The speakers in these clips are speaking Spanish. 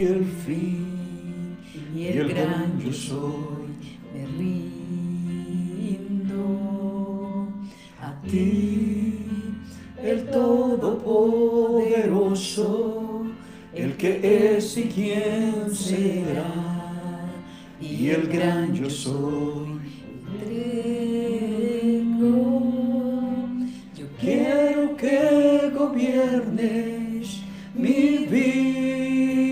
el fin y el gran yo soy, me rindo a ti, el Todopoderoso, el que es y quien será, y el gran yo soy. Yo quiero que gobiernes mi vida,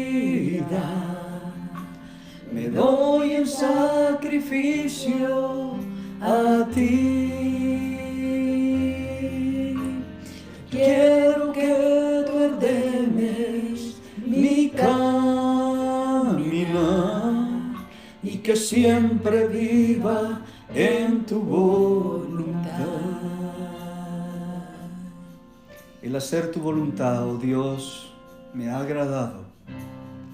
me doy en sacrificio a ti. Quiero que tú ordenes mi caminar y que siempre viva en tu voluntad. El hacer tu voluntad, oh Dios, me ha agradado.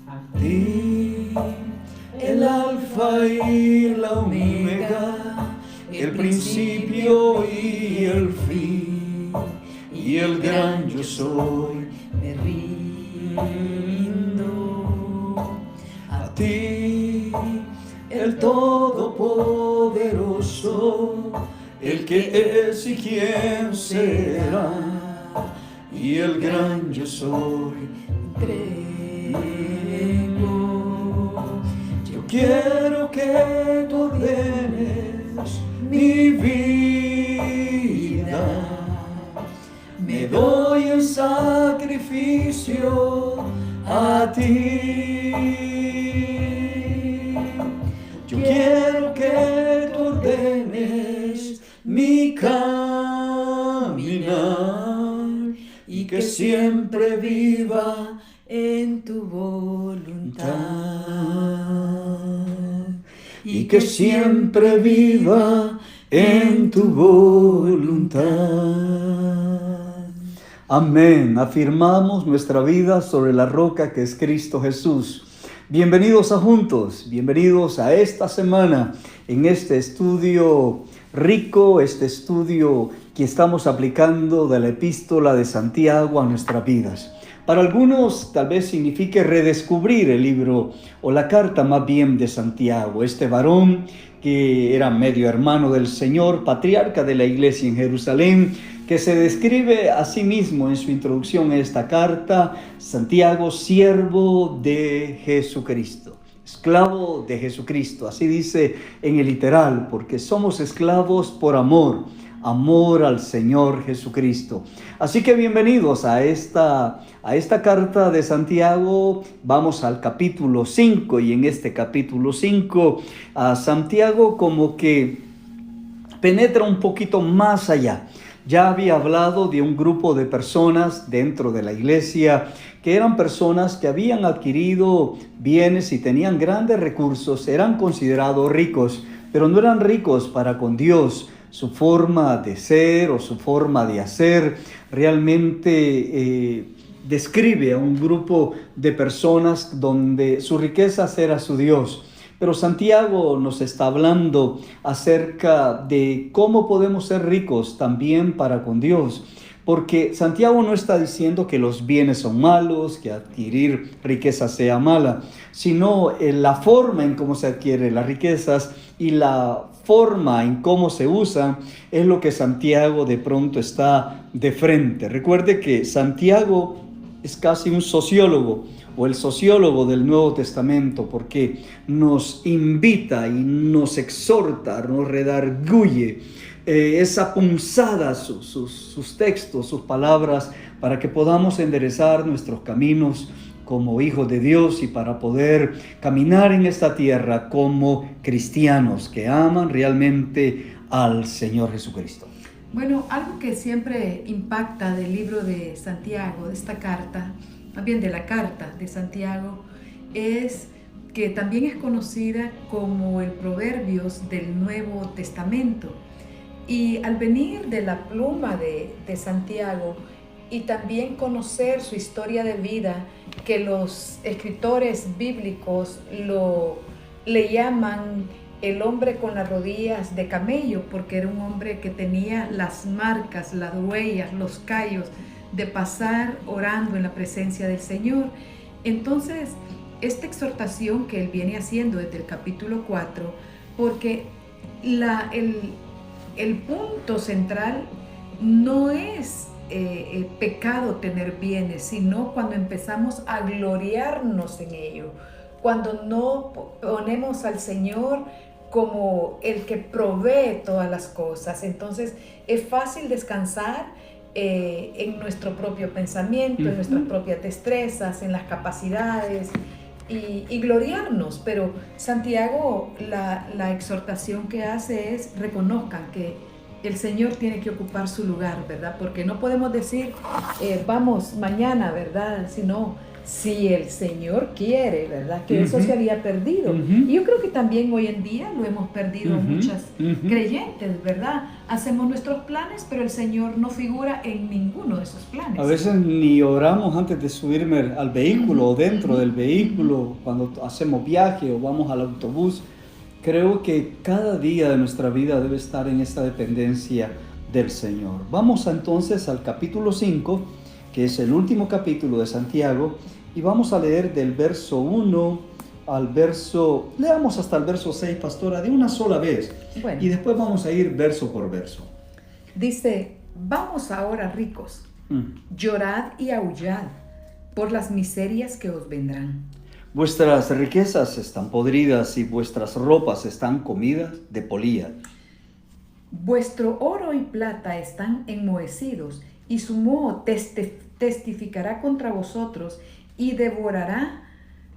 A ti, el alfa y la omega, el principio y el fin, y el gran yo soy, me rindo a ti, el Todopoderoso, el que es y quien será, y el gran yo soy. Yo quiero que tú ordenes mi vida, me doy en sacrificio a ti. Yo quiero que tú ordenes mi caminar y que siempre viva en tu voluntad. Y que siempre viva en tu voluntad. Amén. Afirmamos nuestra vida sobre la roca que es Cristo Jesús. Bienvenidos a Juntos, bienvenidos a esta semana en este estudio rico, este estudio que estamos aplicando de la epístola de Santiago a nuestras vidas. Para algunos tal vez signifique redescubrir el libro o la carta más bien de Santiago, este varón que era medio hermano del Señor, patriarca de la iglesia en Jerusalén, que se describe a sí mismo en su introducción a esta carta: Santiago, siervo de Jesucristo, esclavo de Jesucristo. Así dice en el literal, porque somos esclavos por amor al Señor Jesucristo. Así que bienvenidos a esta carta de Santiago. Vamos al capítulo 5, y en este capítulo 5 Santiago como que penetra un poquito más allá. Ya había hablado de un grupo de personas dentro de la iglesia que eran personas que habían adquirido bienes y tenían grandes recursos, eran considerados ricos, pero no eran ricos para con Dios. Su forma de ser o su forma de hacer realmente describe a un grupo de personas donde su riqueza era su Dios. Pero Santiago nos está hablando acerca de cómo podemos ser ricos también para con Dios. Porque Santiago no está diciendo que los bienes son malos, que adquirir riqueza sea mala, sino la forma en cómo se adquiere las riquezas y la forma en cómo se usan es lo que Santiago de pronto está de frente. Recuerde que Santiago es casi un sociólogo, o el sociólogo del Nuevo Testamento, porque nos invita y nos exhorta, nos redarguye, esa punzada sus textos, sus palabras, para que podamos enderezar nuestros caminos como hijos de Dios y para poder caminar en esta tierra como cristianos que aman realmente al Señor Jesucristo. Bueno, algo que siempre impacta del libro de Santiago, de esta carta, más bien de la carta de Santiago, es que también es conocida como el Proverbios del Nuevo Testamento. Y al venir de la pluma de Santiago y también conocer su historia de vida, que los escritores bíblicos le llaman el hombre con las rodillas de camello, porque era un hombre que tenía las marcas, las huellas, los callos de pasar orando en la presencia del Señor. Entonces, esta exhortación que él viene haciendo desde el capítulo 4, porque el punto central no es pecado tener bienes, sino cuando empezamos a gloriarnos en ello, cuando no ponemos al Señor como el que provee todas las cosas. Entonces es fácil descansar en nuestro propio pensamiento, en nuestras propias destrezas, en las capacidades y gloriarnos. Pero Santiago, la exhortación que hace es: reconozcan que el Señor tiene que ocupar su lugar, ¿verdad? Porque no podemos decir, vamos mañana, ¿verdad? Sino, si el Señor quiere, ¿verdad? Que eso se había perdido. Y yo creo que también hoy en día lo hemos perdido muchas creyentes, ¿verdad? Hacemos nuestros planes, pero el Señor no figura en ninguno de esos planes. A veces ni oramos antes de subirme al vehículo o dentro del vehículo, cuando hacemos viaje o vamos al autobús. Creo que cada día de nuestra vida debe estar en esta dependencia del Señor. Vamos entonces al capítulo 5, que es el último capítulo de Santiago, y vamos a leer del verso 1 al verso, leamos hasta el verso 6, pastora, de una sola vez. Bueno. Y después vamos a ir verso por verso. Dice: vamos ahora, ricos, llorad y aullad por las miserias que os vendrán. Vuestras riquezas están podridas y vuestras ropas están comidas de polilla. Vuestro oro y plata están enmohecidos, y su moho testificará contra vosotros y devorará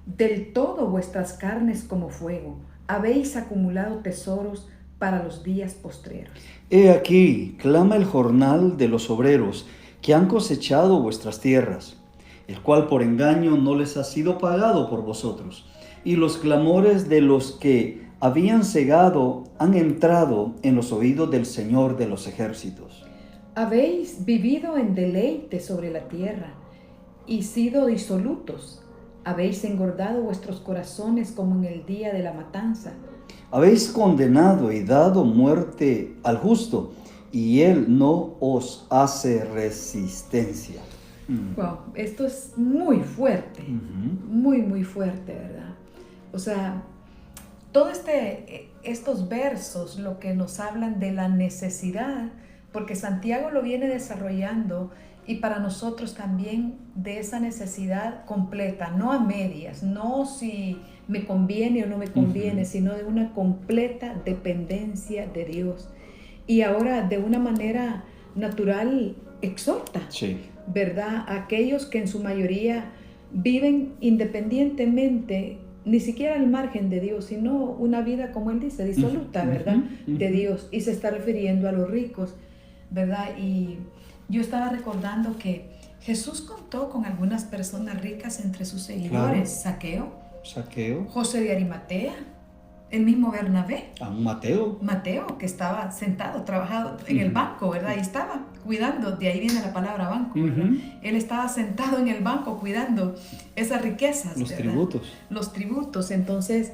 del todo vuestras carnes como fuego. Habéis acumulado tesoros para los días postreros. He aquí, clama el jornal de los obreros que han cosechado vuestras tierras, el cual por engaño no les ha sido pagado por vosotros, y los clamores de los que habían cegado han entrado en los oídos del Señor de los ejércitos. Habéis vivido en deleite sobre la tierra y sido disolutos. Habéis engordado vuestros corazones como en el día de la matanza. Habéis condenado y dado muerte al justo, y él no os hace resistencia. Wow, esto es muy fuerte, muy fuerte, ¿verdad? O sea, todos estos versos lo que nos hablan de la necesidad, porque Santiago lo viene desarrollando, y para nosotros también de esa necesidad completa, no a medias, no si me conviene o no me conviene, sino de una completa dependencia de Dios. Y ahora de una manera natural exhorta. Sí. ¿Verdad? Aquellos que en su mayoría viven independientemente, ni siquiera al margen de Dios, sino una vida, como él dice, disoluta, ¿verdad? De Dios, y se está refiriendo a los ricos, ¿verdad? Y yo estaba recordando que Jesús contó con algunas personas ricas entre sus seguidores. Claro. Saqueo, José de Arimatea, el mismo Bernabé. Mateo, que estaba sentado, trabajado en el banco, ¿verdad? Y estaba cuidando, de ahí viene la palabra banco, ¿verdad? Él estaba sentado en el banco cuidando esas riquezas, los ¿verdad? tributos. Los tributos. Entonces,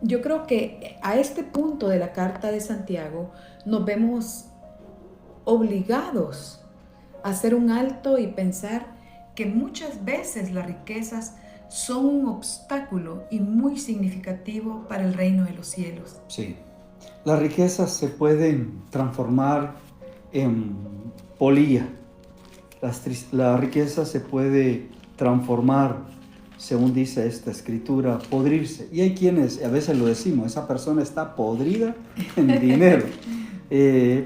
yo creo que a este punto de la carta de Santiago nos vemos obligados a hacer un alto y pensar que muchas veces las riquezas son un obstáculo y muy significativo para el reino de los cielos. Sí, las riquezas se pueden transformar en polilla. La riqueza se puede transformar, según dice esta escritura, podrirse. Y hay quienes, a veces lo decimos, esa persona está podrida en dinero.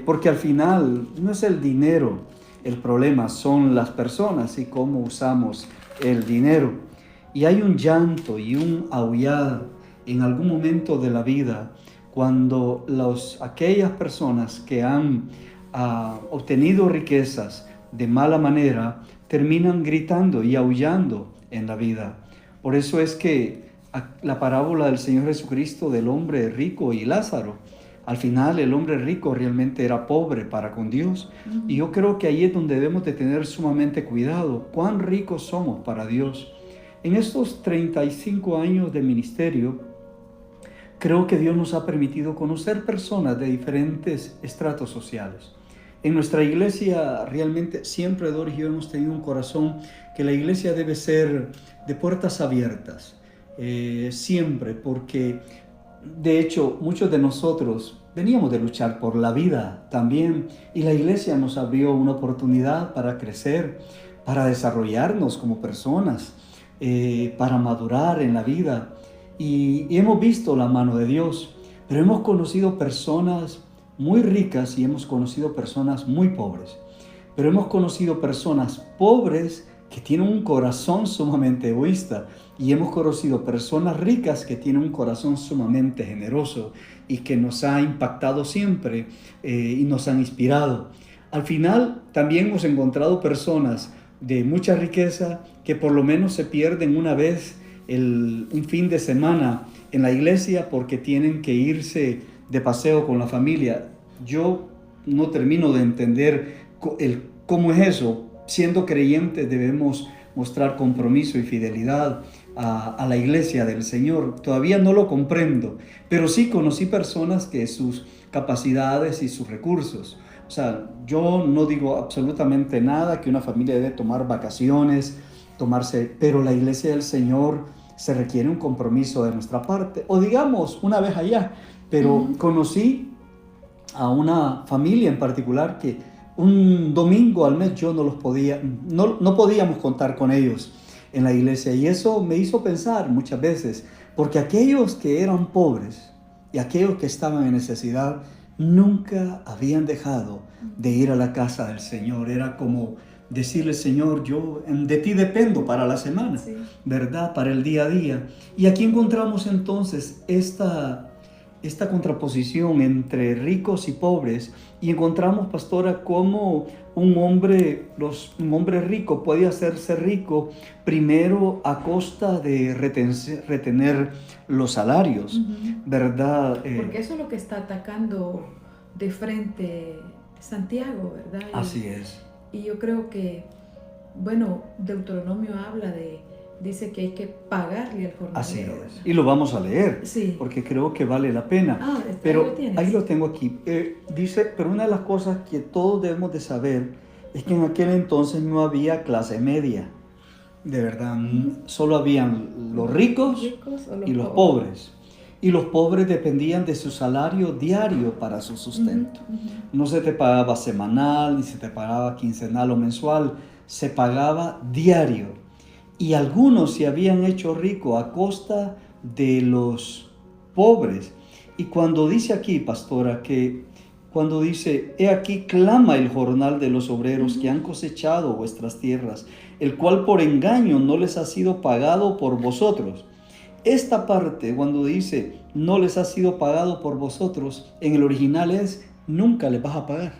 Porque al final no es el dinero el problema, son las personas y cómo usamos el dinero. Y hay un llanto y un aullar en algún momento de la vida cuando aquellas personas que han obtenido riquezas de mala manera terminan gritando y aullando en la vida. Por eso es que la parábola del Señor Jesucristo del hombre rico y Lázaro, al final el hombre rico realmente era pobre para con Dios. Y yo creo que ahí es donde debemos de tener sumamente cuidado. ¿Cuán ricos somos para Dios? En estos 35 años de ministerio, creo que Dios nos ha permitido conocer personas de diferentes estratos sociales. En nuestra iglesia realmente siempre Doris y yo hemos tenido un corazón que la iglesia debe ser de puertas abiertas, siempre, porque de hecho muchos de nosotros veníamos de luchar por la vida también, y la iglesia nos abrió una oportunidad para crecer, para desarrollarnos como personas, para madurar en la vida, y hemos visto la mano de Dios, pero hemos conocido personas muy ricas y hemos conocido personas muy pobres, pero hemos conocido personas pobres que tienen un corazón sumamente egoísta, y hemos conocido personas ricas que tienen un corazón sumamente generoso y que nos ha impactado siempre, y nos han inspirado. Al final también hemos encontrado personas de mucha riqueza que por lo menos se pierden una vez un fin de semana en la iglesia porque tienen que irse de paseo con la familia. Yo no termino de entender cómo es eso. Siendo creyentes debemos mostrar compromiso y fidelidad a la iglesia del Señor. Todavía no lo comprendo, pero sí conocí personas que sus capacidades y sus recursos. O sea, yo no digo absolutamente nada que una familia debe tomar vacaciones, pero la iglesia del Señor se requiere un compromiso de nuestra parte. O digamos, una vez allá, pero conocí a una familia en particular que un domingo al mes yo no podíamos contar con ellos en la iglesia, y eso me hizo pensar muchas veces, porque aquellos que eran pobres y aquellos que estaban en necesidad nunca habían dejado de ir a la casa del Señor. Era como decirle: Señor, yo de ti dependo para la semana, sí, ¿verdad? Para el día a día. Y aquí encontramos entonces esta contraposición entre ricos y pobres, y encontramos, pastora, cómo un hombre rico puede hacerse rico primero a costa de retener los salarios, ¿verdad? Porque eso es lo que está atacando de frente Santiago, ¿verdad? Así es. Y yo creo que, bueno, Deuteronomio dice que hay que pagarle al jornalero. Así es. Y lo vamos a leer, sí, porque creo que vale la pena. Pero ahí lo tengo aquí. Dice, pero una de las cosas que todos debemos de saber es que en aquel entonces no había clase media. De verdad, solo habían los ricos y los pobres. Y los pobres dependían de su salario diario para su sustento. No se te pagaba semanal, ni se te pagaba quincenal o mensual, se pagaba diario. Y algunos se habían hecho ricos a costa de los pobres. Y cuando dice aquí, pastora, cuando dice: he aquí clama el jornal de los obreros que han cosechado vuestras tierras, el cual por engaño no les ha sido pagado por vosotros. Esta parte, cuando dice no les ha sido pagado por vosotros, en el original es: nunca les vas a pagar.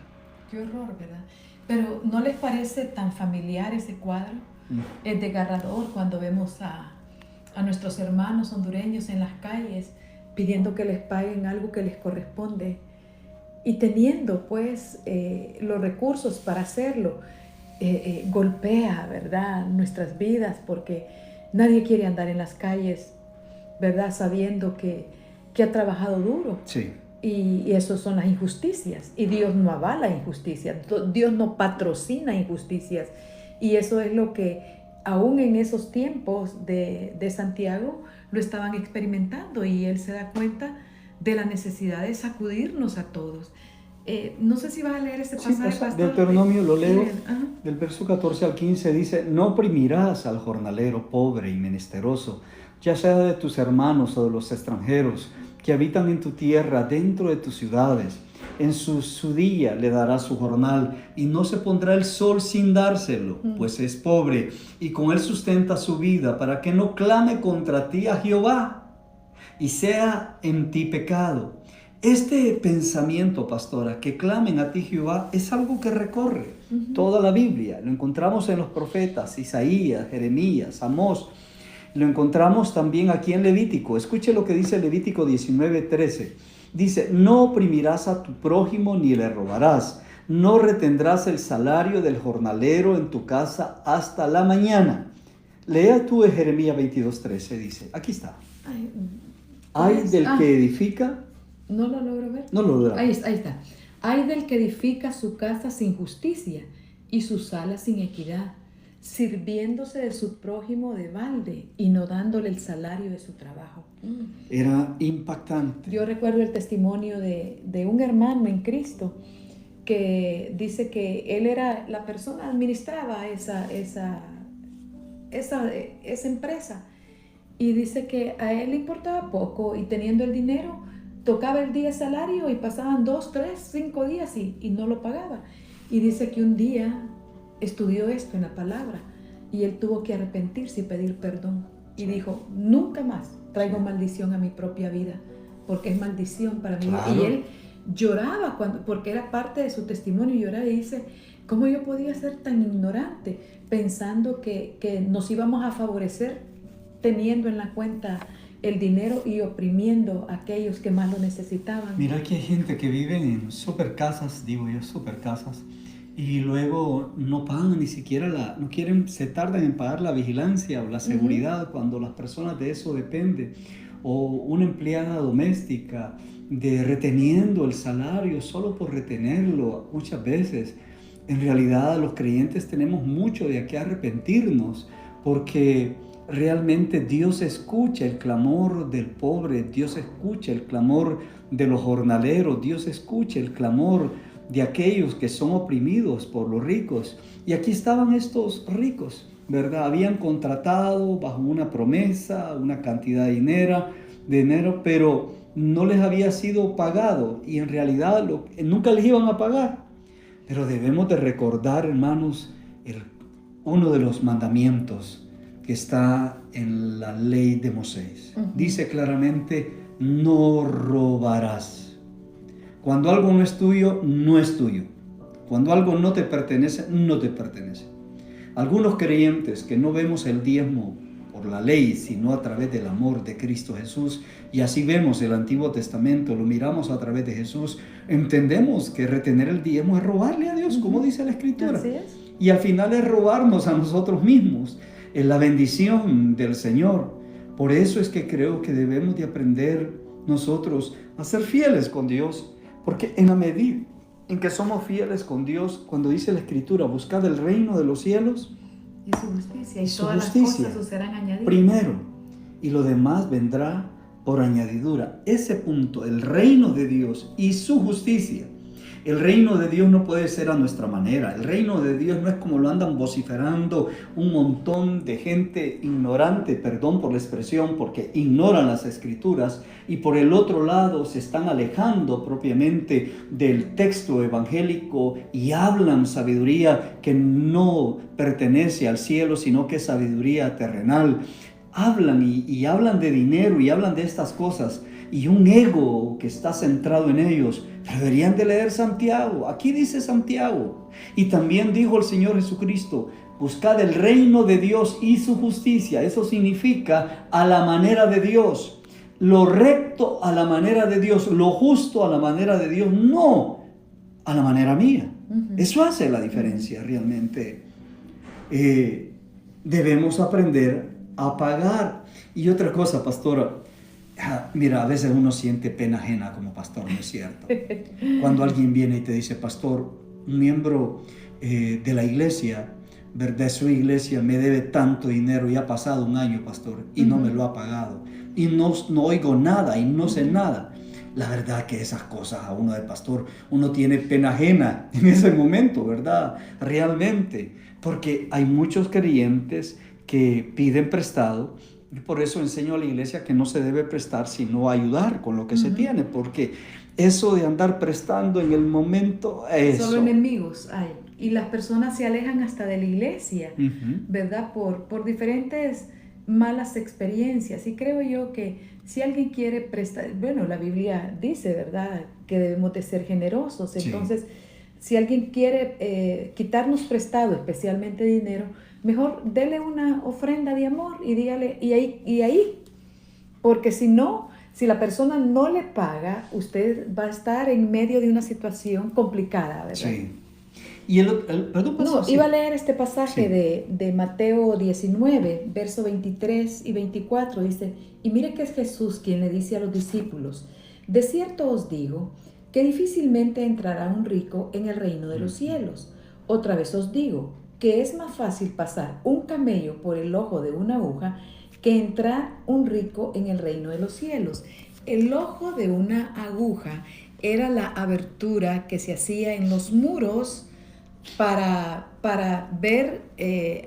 Qué horror, ¿verdad? Pero ¿no les parece tan familiar ese cuadro? Es desgarrador cuando vemos a nuestros hermanos hondureños en las calles pidiendo que les paguen algo que les corresponde, y teniendo pues los recursos para hacerlo. Golpea, ¿verdad?, nuestras vidas, porque nadie quiere andar en las calles, ¿verdad?, sabiendo que ha trabajado duro. Sí. Y eso son las injusticias, y Dios no avala injusticias, Dios no patrocina injusticias, y eso es lo que aún en esos tiempos de Santiago lo estaban experimentando, y él se da cuenta de la necesidad de sacudirnos a todos. No sé si vas a leer ese pasaje, sí, pastor. Deuteronomio lo leo, del verso 14 al 15 dice: no oprimirás al jornalero pobre y menesteroso, ya sea de tus hermanos o de los extranjeros que habitan en tu tierra, dentro de tus ciudades. En su día le dará su jornal, y no se pondrá el sol sin dárselo, pues es pobre, y con él sustenta su vida, para que no clame contra ti a Jehová, y sea en ti pecado. Este pensamiento, pastora, que clamen a ti Jehová, es algo que recorre toda la Biblia. Lo encontramos en los profetas, Isaías, Jeremías, Amós. Lo encontramos también aquí en Levítico. Escuche lo que dice Levítico 19:13. Dice: no oprimirás a tu prójimo ni le robarás. No retendrás el salario del jornalero en tu casa hasta la mañana. Lea tú en Jeremías 22:13, dice. Aquí está. Ay del que edifica. No lo logro ver. No lo logro. Ahí está. Hay del que edifica su casa sin justicia y su sala sin equidad, sirviéndose de su prójimo de balde y no dándole el salario de su trabajo. Era impactante. Yo recuerdo el testimonio de un hermano en Cristo que dice que él era la persona, administraba esa empresa, y dice que a él le importaba poco, y teniendo el dinero tocaba el día de salario y pasaban 2, 3, 5 días y no lo pagaba. Y dice que un día estudió esto en la palabra y él tuvo que arrepentirse y pedir perdón, y dijo: nunca más traigo maldición a mi propia vida, porque es maldición para mí. Claro. Y él lloraba porque era parte de su testimonio, y lloraba y dice: ¿cómo yo podía ser tan ignorante pensando que nos íbamos a favorecer teniendo en la cuenta el dinero y oprimiendo a aquellos que más lo necesitaban? Mira que hay gente que vive en supercasas, y luego no pagan ni siquiera no quieren, se tardan en pagar la vigilancia o la seguridad cuando las personas de eso dependen. O una empleada doméstica reteniendo el salario solo por retenerlo muchas veces. En realidad los creyentes tenemos mucho de qué arrepentirnos, porque realmente Dios escucha el clamor del pobre, Dios escucha el clamor de los jornaleros, Dios escucha el clamor de aquellos que son oprimidos por los ricos. Y aquí estaban estos ricos, ¿verdad? Habían contratado bajo una promesa una cantidad de dinero, pero no les había sido pagado, y en realidad nunca les iban a pagar. Pero debemos de recordar, hermanos, uno de los mandamientos que está en la ley de Moisés. Dice claramente: no robarás. Cuando algo no es tuyo, no es tuyo. Cuando algo no te pertenece, no te pertenece. Algunos creyentes que no vemos el diezmo por la ley, sino a través del amor de Cristo Jesús, y así vemos el Antiguo Testamento, lo miramos a través de Jesús, entendemos que retener el diezmo es robarle a Dios, como dice la Escritura. Así es. Y al final es robarnos a nosotros mismos en la bendición del Señor. Por eso es que creo que debemos de aprender nosotros a ser fieles con Dios, porque en la medida en que somos fieles con Dios, cuando dice la Escritura, buscad el reino de los cielos y su justicia, y su todas justicia, las cosas os serán añadidas. Primero, y lo demás vendrá por añadidura. Ese punto, el reino de Dios y su justicia. El reino de Dios no puede ser a nuestra manera. El reino de Dios no es como lo andan vociferando un montón de gente ignorante, perdón por la expresión, porque ignoran las Escrituras, y por el otro lado se están alejando propiamente del texto evangélico y hablan sabiduría que no pertenece al cielo, sino que es sabiduría terrenal. Hablan y hablan de dinero y hablan de estas cosas, y un ego que está centrado en ellos. Pero deberían de leer Santiago. Aquí dice Santiago, y también dijo el Señor Jesucristo: buscad el reino de Dios y su justicia. Eso significa a la manera de Dios, lo recto a la manera de Dios, lo justo a la manera de Dios, no a la manera mía. Eso hace la diferencia realmente. Debemos aprender a pagar. Y otra cosa, pastora, mira, a veces uno siente pena ajena como pastor, ¿no es cierto? Cuando alguien viene y te dice: pastor, un miembro de la iglesia, ¿verdad? Su iglesia me debe tanto dinero, y ha pasado un año, pastor, y no me lo ha pagado, y no oigo nada y no sé nada. La verdad que esas cosas a uno de pastor, uno tiene pena ajena en ese momento, ¿verdad? Realmente, porque hay muchos creyentes que piden prestado. Y por eso enseño a la iglesia que no se debe prestar, sino ayudar con lo que se tiene, porque eso de andar prestando en el momento, eso. Solo enemigos hay, y las personas se alejan hasta de la iglesia, ¿verdad? Por diferentes malas experiencias. Y creo yo que si alguien quiere prestar, bueno, la Biblia dice, ¿verdad?, que debemos de ser generosos. Entonces, si alguien quiere quitarnos prestado, especialmente dinero, mejor dele una ofrenda de amor y dígale, y ahí, porque si no, si la persona no le paga, usted va a estar en medio de una situación complicada, ¿verdad? Sí. Y perdón, iba a leer este pasaje de Mateo 19, verso 23 y 24, dice: y mire que es Jesús quien le dice a los discípulos: de cierto os digo, que difícilmente entrará un rico en el reino de los cielos. Otra vez os digo que es más fácil pasar un camello por el ojo de una aguja que entrar un rico en el reino de los cielos. El ojo de una aguja era la abertura que se hacía en los muros para ver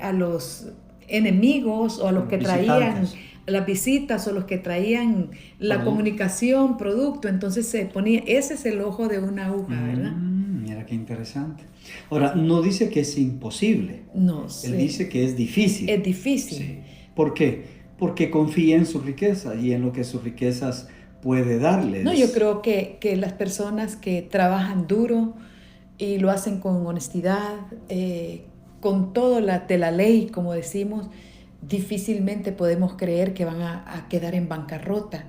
a los enemigos o a los que traían las visitas o los que traían la comunicación, producto. Entonces se ponía, ese es el ojo de una aguja, ¿verdad? Mira qué interesante. Ahora, no dice que es imposible. No sé. Él dice que es difícil. Es difícil. Sí. ¿Por qué? Porque confía en su riqueza y en lo que sus riquezas puede darles. No, yo creo que las personas que trabajan duro y lo hacen con honestidad, con todo de la ley, como decimos, difícilmente podemos creer que van a quedar en bancarrota.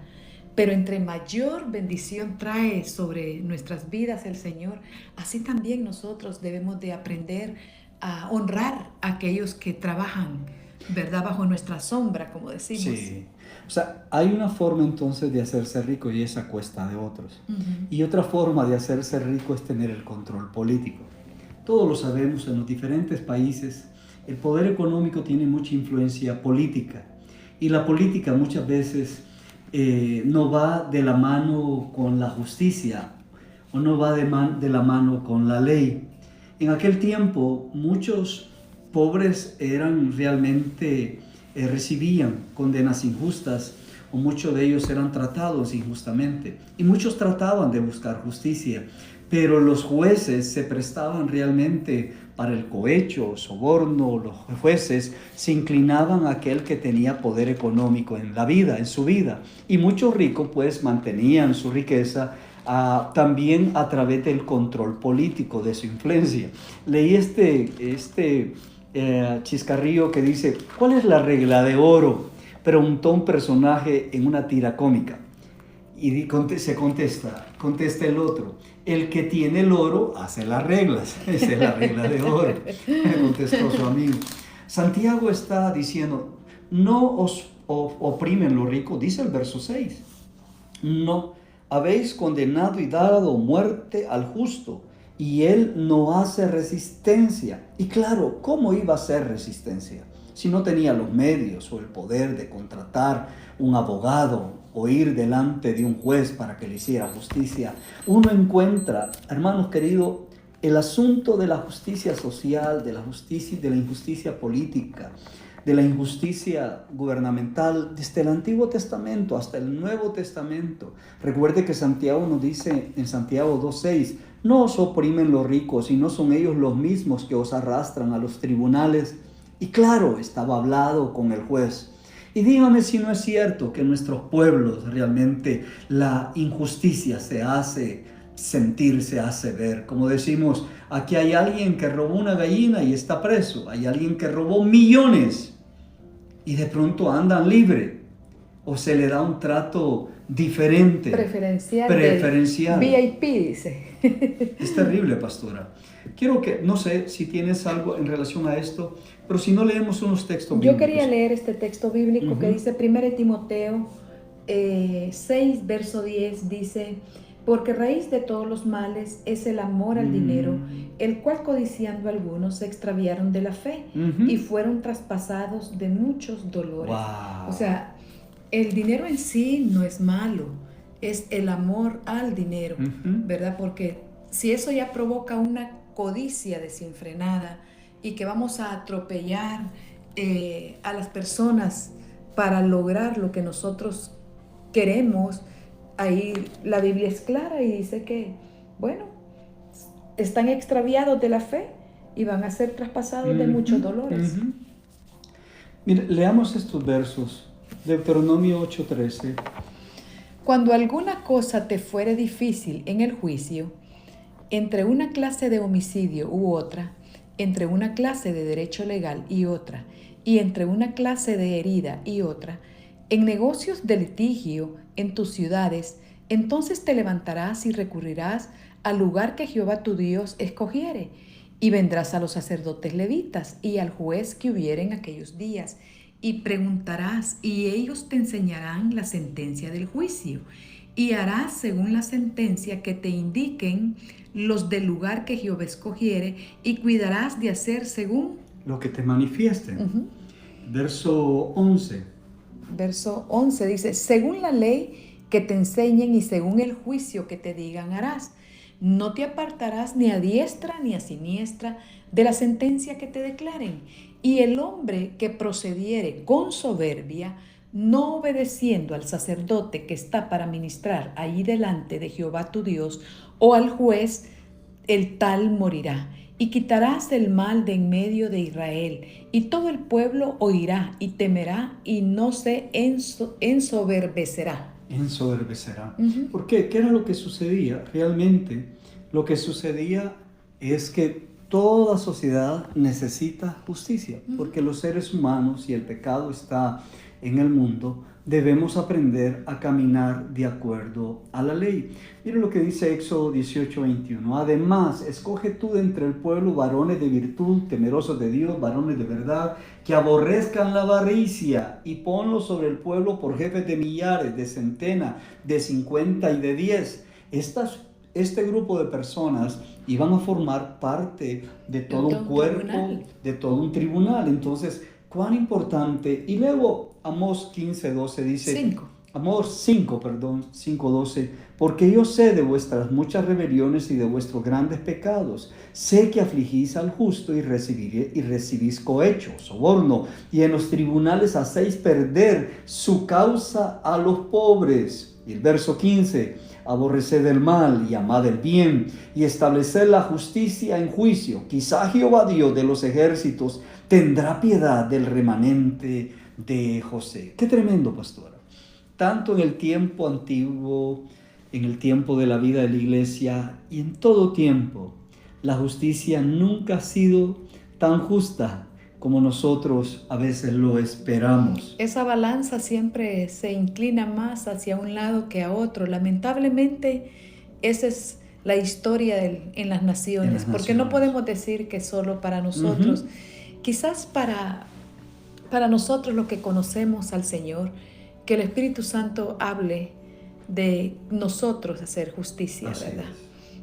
Pero entre mayor bendición trae sobre nuestras vidas el Señor, así también nosotros debemos de aprender a honrar a aquellos que trabajan, ¿verdad? Bajo nuestra sombra, como decimos. Sí. O sea, hay una forma entonces de hacerse rico y es a cuesta de otros. Y otra forma de hacerse rico es tener el control político. Todos lo sabemos, en los diferentes países el poder económico tiene mucha influencia política. Y la política muchas veces no va de la mano con la justicia o no va de la mano con la ley. En aquel tiempo muchos pobres eran realmente, recibían condenas injustas o muchos de ellos eran tratados injustamente y muchos trataban de buscar justicia, pero los jueces se prestaban realmente para el cohecho, soborno. Los jueces se inclinaban a aquel que tenía poder económico en la vida, en su vida, y muchos ricos pues mantenían su riqueza también a través del control político de su influencia. Leí este chiscarrillo que dice: ¿cuál es la regla de oro?, preguntó un personaje en una tira cómica. Y contesta el otro: el que tiene el oro hace las reglas. Esa es la regla de oro, contestó su amigo. Santiago está diciendo: no os oprimen los ricos, dice el verso 6. No, habéis condenado y dado muerte al justo, y él no hace resistencia. Y claro, ¿cómo iba a hacer resistencia si no tenía los medios o el poder de contratar un abogado o ir delante de un juez para que le hiciera justicia? Uno encuentra, hermanos queridos, el asunto de la justicia social, de la injusticia política, de la injusticia gubernamental, desde el Antiguo Testamento hasta el Nuevo Testamento. Recuerde que Santiago nos dice en Santiago 2:6, no os oprimen los ricos, y no son ellos los mismos que os arrastran a los tribunales. Y claro, estaba hablado con el juez. Y dígame si no es cierto que en nuestros pueblos realmente la injusticia se hace sentir, se hace ver. Como decimos, aquí hay alguien que robó una gallina y está preso. Hay alguien que robó millones y de pronto andan libre. O se le da un trato diferente. Preferencial. VIP, dice. Es terrible, pastora. Quiero que, no sé si tienes algo en relación a esto, pero si no, leemos unos textos bíblicos. Yo quería leer este texto bíblico que dice 1 Timoteo 6, verso 10, dice: porque raíz de todos los males es el amor al dinero, el cual codiciando algunos se extraviaron de la fe y fueron traspasados de muchos dolores. Wow. O sea, el dinero en sí no es malo, es el amor al dinero, ¿verdad? Porque si eso ya provoca una codicia desenfrenada y que vamos a atropellar a las personas para lograr lo que nosotros queremos, ahí la Biblia es clara y dice que, bueno, están extraviados de la fe y van a ser traspasados de muchos dolores. Mire, leamos estos versos. Deuteronomio 8:13. Cuando alguna cosa te fuere difícil en el juicio, entre una clase de homicidio u otra, entre una clase de derecho legal y otra, y entre una clase de herida y otra, en negocios de litigio en tus ciudades, entonces te levantarás y recurrirás al lugar que Jehová tu Dios escogiere, y vendrás a los sacerdotes levitas y al juez que hubiere en aquellos días, y preguntarás, y ellos te enseñarán la sentencia del juicio. y harás según la sentencia que te indiquen los del lugar que Jehová escogiere, y cuidarás de hacer según lo que te manifiesten. Verso 11. Verso 11 dice, según la ley que te enseñen y según el juicio que te digan harás. No te apartarás ni a diestra ni a siniestra de la sentencia que te declaren. Y el hombre que procediere con soberbia, no obedeciendo al sacerdote que está para ministrar allí delante de Jehová tu Dios, o al juez, el tal morirá. Y quitarás el mal de en medio de Israel, y todo el pueblo oirá y temerá y no se ensoberbecerá. Ensoberbecerá. ¿Por qué? ¿Qué era lo que sucedía? Realmente lo que sucedía es que toda sociedad necesita justicia, porque los seres humanos y el pecado está en el mundo. Debemos aprender a caminar de acuerdo a la ley. Mira lo que dice Éxodo 18:21. Además, escoge tú de entre el pueblo varones de virtud, temerosos de Dios, varones de verdad, que aborrezcan la avaricia, y ponlos sobre el pueblo por jefes de millares, de centena, de 50 y de 10. Este grupo de personas iban a formar parte de todo un cuerpo, de todo un tribunal. Entonces, cuán importante. Y luego Amós 15:12 dice, Amós 5:12, porque yo sé de vuestras muchas rebeliones y de vuestros grandes pecados. Sé que afligís al justo y recibís cohecho, soborno, y en los tribunales hacéis perder su causa a los pobres. Y el verso 15, aborreced el mal y amad el bien, y estableced la justicia en juicio. Quizá Jehová Dios de los ejércitos tendrá piedad del remanente de José. Qué tremendo, pastora. Tanto en el tiempo antiguo, en el tiempo de la vida de la iglesia y en todo tiempo, la justicia nunca ha sido tan justa como nosotros a veces lo esperamos. Esa balanza siempre se inclina más hacia un lado que a otro. Lamentablemente, esa es la historia en las naciones, porque no podemos decir que solo para nosotros. Quizás para nosotros los que conocemos al Señor, que el Espíritu Santo hable de nosotros hacer justicia, ¿verdad?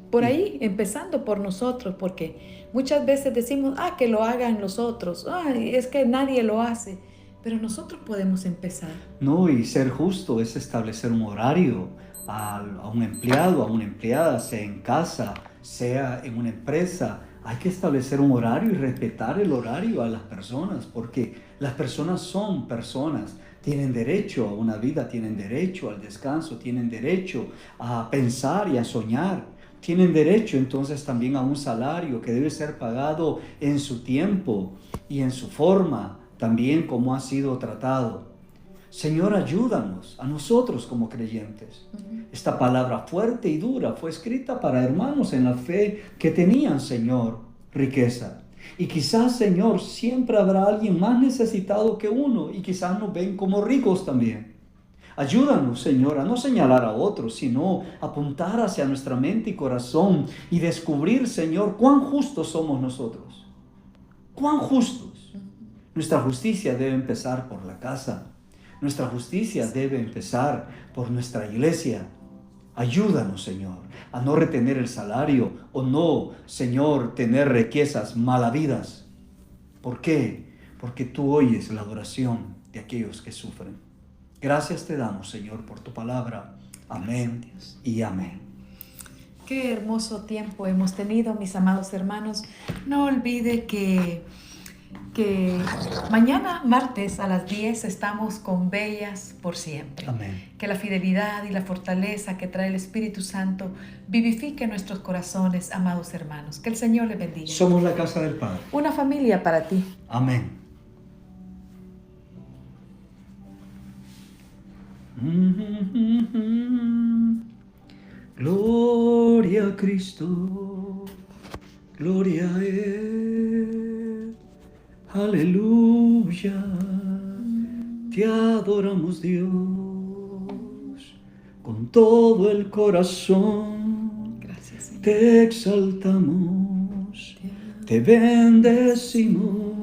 Por ahí, empezando por nosotros, porque muchas veces decimos, que lo hagan los otros, es que nadie lo hace, pero nosotros podemos empezar. No, y ser justo es establecer un horario a un empleado, a una empleada, sea en casa, sea en una empresa. Hay que establecer un horario y respetar el horario a las personas, porque las personas son personas. Tienen derecho a una vida, tienen derecho al descanso, tienen derecho a pensar y a soñar. Tienen derecho entonces también a un salario que debe ser pagado en su tiempo y en su forma, también como ha sido tratado. Señor, ayúdanos a nosotros como creyentes. Esta palabra fuerte y dura fue escrita para hermanos en la fe que tenían, Señor, riqueza. Y quizás, Señor, siempre habrá alguien más necesitado que uno, y quizás nos ven como ricos también. Ayúdanos, Señor, a no señalar a otros, sino apuntar hacia nuestra mente y corazón y descubrir, Señor, cuán justos somos nosotros. Cuán justos. Nuestra justicia debe empezar por la casa. Nuestra justicia debe empezar por nuestra iglesia. Ayúdanos, Señor, a no retener el salario o no, Señor, tener riquezas malavidas. ¿Por qué? Porque tú oyes la adoración de aquellos que sufren. Gracias te damos, Señor, por tu palabra. Amén y amén. Qué hermoso tiempo hemos tenido, mis amados hermanos. No olvide que mañana, martes, a las 10, estamos con Bellas por Siempre. Amén. Que la fidelidad y la fortaleza que trae el Espíritu Santo vivifique nuestros corazones, amados hermanos. Que el Señor les bendiga. Somos la casa del Padre. Una familia para ti. Amén. Gloria a Cristo, gloria a Él, aleluya, te adoramos Dios, con todo el corazón. Gracias, Señor. Te exaltamos, te bendecimos.